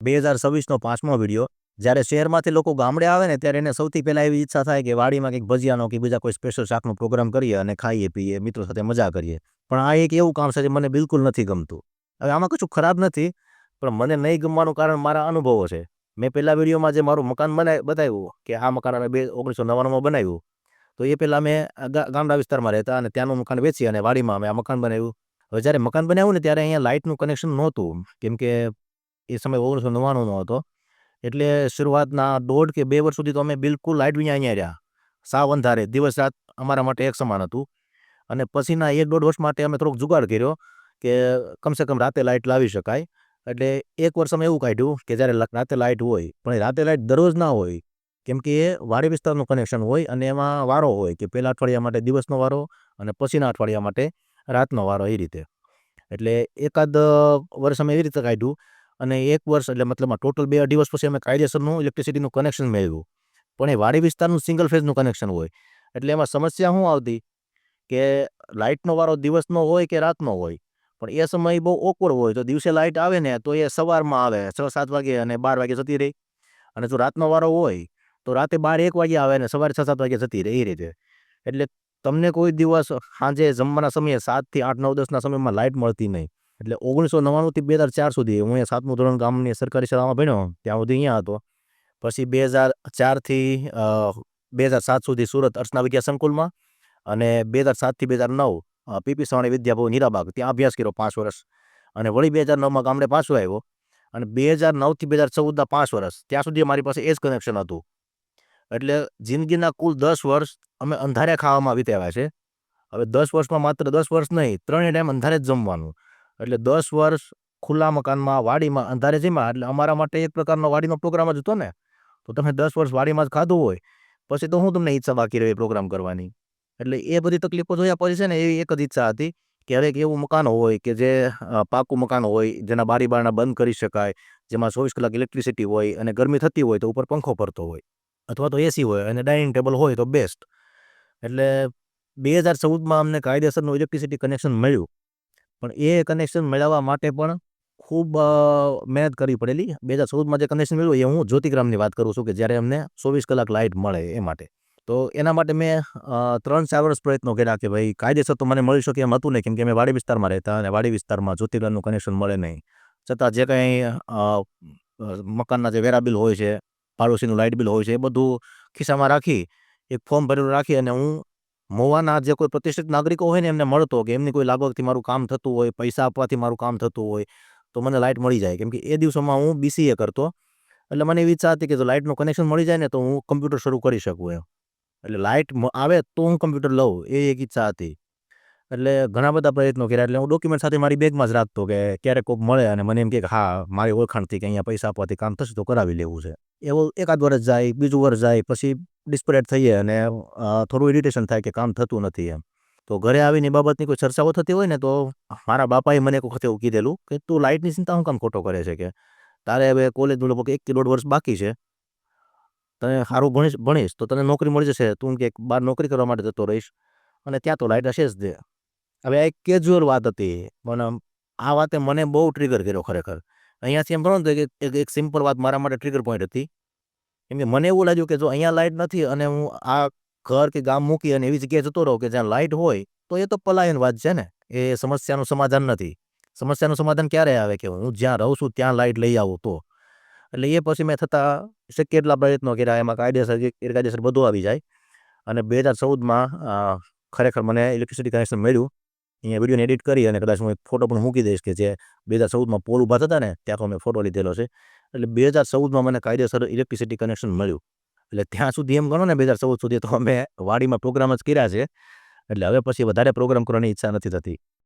2026નો 5મો video. જ્યારે શહેરમાંથી લોકો ગામડે આવે ને ત્યારે એને સૌથી પહેલાં એવી ઈચ્છા થાય કે વાડીમાં કંઈક ભજીયાનો કે બીજા કોઈ સ્પેશિયલ શાકનો પ્રોગ્રામ કરીએ અને ખાઈએ પીએ, મિત્રો સાથે મજા કરીએ. પણ આ એક એવું કામ છે જે મને બિલકુલ નથી ગમતું. હવે આમાં કશું ખરાબ નથી, પણ મને નહીં ગમવાનું કારણ મારા અનુભવો છે. મેં પહેલા વિડીયોમાં જે મારું મકાન બતાવ્યું કે આ મકાન અમે 1999માં બનાવ્યું, તો એ પહેલાં મેં ગામડા વિસ્તારમાં રહેતા અને ત્યાંનું મકાન વેચી અને વાડીમાં અમે આ મકાન બનાવ્યું. હવે જ્યારે મકાન બનાવ્યું ને ત્યારે અહીંયા લાઇટનું કનેક્શન નહોતું, કેમ કે એ સમય 1999નો હતો. એટલે શરૂઆતના 1.5 કે 2 વર્ષ સુધી તો અમે બિલકુલ લાઇટ વિના અહીંયા રહ્યા. સાવ અંધારે, દિવસ રાત અમારા માટે એક સમાન હતું. અને પછીના 1-1.5 વર્ષ માટે અમે થોડોક જુગાડ કર્યો કે કમસે કમ રાતે લાઇટ લાવી શકાય. એટલે એક વર્ષ અમે એવું કાઢ્યું કે જ્યારે રાતે લાઇટ હોય, પણ એ રાતે લાઇટ દરરોજ ના હોય, કેમ કે એ વાડી વિસ્તારનું કનેક્શન હોય અને એમાં વારો હોય કે પહેલા અઠવાડિયા માટે દિવસનો વારો અને પછીના અઠવાડિયા માટે રાતનો વારો, એ રીતે. એટલે એકાદ વર્ષ અમે એવી રીતે કાઢ્યું અને 1 વર્ષ એટલે મતલબમાં ટોટલ 2-2.5 વર્ષ પછી અમે કાયદેસરનું ઇલેક્ટ્રિસિટીનું કનેક્શન મેળવ્યું. પણ એ વાડી વિસ્તારનું સિંગલ ફેઝનું કનેક્શન હોય. એટલે એમાં સમસ્યા શું આવતી કે લાઇટનો વારો દિવસનો હોય કે રાતનો હોય, પણ એ સમય બહુ ઓકવર્ડ હોય. તો દિવસે લાઇટ આવે ને તો એ સવારમાં આવે 6-7 વાગે અને 12 વાગે જતી રહી. અને જો રાતનો વારો હોય તો રાતે 12-1 વાગે આવે અને સવારે 6-7 વાગે જતી રહે, એ રીતે. એટલે તમને કોઈ દિવસ સાંજે જમવાના સમયે 7 થી 8, 9, 10ના સમયમાં લાઇટ મળતી નહીં. એટલે 1999થી 2004 સુધી હું અહીંયા 7મું ધોરણ ગામની સરકારી શાળામાં ભણ્યો, ત્યાં સુધી અહીંયા હતો. પછી 2004થી 2007 સુધી સુરત અર્ચના વિદ્યા સંકુલમાં અને 2007થી 2009 પીપી સવાણી વિદ્યાભવન હીરાબાગ, ત્યાં અભ્યાસ કર્યો 5 વર્ષ. અને વળી 2009માં ગામડે પાછો આવ્યો અને 2009થી 2014ના 5 વર્ષ ત્યાં સુધી મારી પાસે એ જ કનેક્શન હતું. એટલે જિંદગીના કુલ 10 વર્ષ અમે અંધારે ખાવામાં વિતાવ્યા છે. હવે 10 વર્ષમાં માત્ર 10 વર્ષ નહીં, 3 ટાઈમ અંધારે જ જમવાનું. એટલે 10 વર્ષ ખુલ્લા મકાનમાં વાડીમાં અંધારે જમ્યા, એટલે અમારા માટે એક પ્રકારનો વાડીનો પ્રોગ્રામ જ હતો ને. તો તમે 10 વર્ષ વાડીમાં જ ખાધું હોય પછી તો હું તમને ઈચ્છા બાકી રહે પ્રોગ્રામ કરવાની. એટલે એ બધી તકલીફો જોયા પછી છે ને એવી એક જ ઈચ્છા હતી કે હવે એક એવું મકાન હોય કે જે પાકું મકાન હોય, જેના બારી બારણા બંધ કરી શકાય, જેમાં 24 કલાક ઇલેક્ટ્રિસિટી હોય અને ગરમી થતી હોય તો ઉપર પંખો ફરતો હોય અથવા તો એસી હોય અને ડાઇનિંગ ટેબલ હોય તો બેસ્ટ. એટલે 2014માં અમને કાયદેસરનું ઇલેક્ટ્રિસિટી કનેક્શન મળ્યું, પણ એ કનેક્શન મેળવવા માટે પણ ખૂબ મહેનત કરવી પડેલી. 2014માં જે કનેક્શન મળ્યું એ હું જ્યોતિગ્રામની વાત કરું છું કે જ્યારે અમને 24 કલાક લાઇટ મળે એ માટે. તો એના માટે મેં 3-4 વર્ષ પ્રયત્નો કર્યા કે ભાઈ કાયદેસર તો મને મળી શકે એમ હતું નહીં, કેમ કે અમે વાડી વિસ્તારમાં રહેતા અને વાડી વિસ્તારમાં જ્યોતિગ્રામનું કનેક્શન મળે નહીં. છતાં જે કંઈ મકાનના જે વેરા બિલ હોય છે, પાડોશીનું લાઇટ બિલ હોય છે, એ બધું ખિસ્સામાં રાખી એક ફોર્મ ભરેલું રાખી અને હું મહુવાના જે કોઈ પ્રતિષ્ઠિત નાગરિકો હોય ને એમને મળતો કે એમની કોઈ લાગવગથી મારું કામ થતું હોય, પૈસા આપવાથી મારું કામ થતું હોય તો મને લાઇટ મળી જાય. કેમ કે એ દિવસોમાં હું BCA કરતો, એટલે મને એવી ઈચ્છા હતી કે જો લાઇટનું કનેક્શન મળી જાય ને તો હું કમ્પ્યુટર શરૂ કરી શકું એમ. એટલે લાઇટ આવે તો હું કમ્પ્યુટર લઉં, એ એક ઈચ્છા હતી. એટલે ઘણા બધા પ્રયત્નો કર્યા. એટલે હું ડોક્યુમેન્ટ સાથે મારી બેગમાં જ રાખતો કે ક્યારેક કોઈક મળે અને મને એમ કે હા મારી ઓળખાણથી કે અહીંયા પૈસા આપવાથી કામ થશે તો કરાવી લેવું છે. એવું એકાદ વર્ષ જાય, બીજું વર્ષ જાય, પછી ડિસ્પરેટ થઈએ અને થોડું ઇરિટેશન થાય કે કામ થતું નથી એમ. તો ઘરે આવીને એ બાબતની કોઈ ચર્ચાઓ થતી હોય ને તો મારા બાપાએ મને એક વખત એવું કીધેલું કે તું લાઇટની ચિંતા શું કામ ખોટો કરે છે, કે તારે હવે કોલેજનું લગભગ 1 થી 1.5 વર્ષ બાકી છે, તને સારું ભણીશ તો તને નોકરી મળી જશે, તું કે બહાર નોકરી કરવા માટે જતો રહીશ અને ત્યાં તો લાઇટ હશે જ દે. હવે આ એક કેઝ્યુઅલ વાત હતી, પણ આ વાતે મને બહુ ટ્રિગર કર્યો ખરેખર. અહીંયાથી એમ ગણો ને તો એક સિમ્પલ વાત મારા માટે ટ્રિગર પોઈન્ટ હતી. કેમ કે મને એવું લાગ્યું કે જો અહીંયા લાઇટ નથી અને હું આ ઘર કે ગામ મૂકી અને એવી જગ્યાએ જતો રહું કે જ્યાં લાઇટ હોય તો એ તો પલાયન વાત છે ને, એ સમસ્યાનું સમાધાન નથી. સમસ્યાનું સમાધાન ક્યારે આવે કે હું જ્યાં રહું છું ત્યાં લાઇટ લઈ આવું તો. એટલે એ પછી મેં થતાં શક્ય એટલા પ્રયત્નો કર્યા, એમાં કાયદેસર ગેરકાયદેસર બધું આવી જાય. અને 2014માં ખરેખર મને ઇલેક્ટ્રિસિટી કનેક્શન મળ્યું. અહીંયા વિડીયોને એડિટ કરી અને કદાચ હું એક ફોટો પણ મૂકી દઈશ કે જે 2014માં પોલ ઊભા થતા ને ત્યાં તો મેં ફોટો લીધેલો છે. એટલે 2014માં મને કાયદેસર ઇલેક્ટ્રિસિટી કનેક્શન મળ્યું. એટલે ત્યાં સુધી એમ ગણો ને 2014 સુધી તો અમે વાડીમાં પ્રોગ્રામ જ કર્યા છે. એટલે હવે પછી વધારે પ્રોગ્રામ કરવાની ઈચ્છા નથી થતી.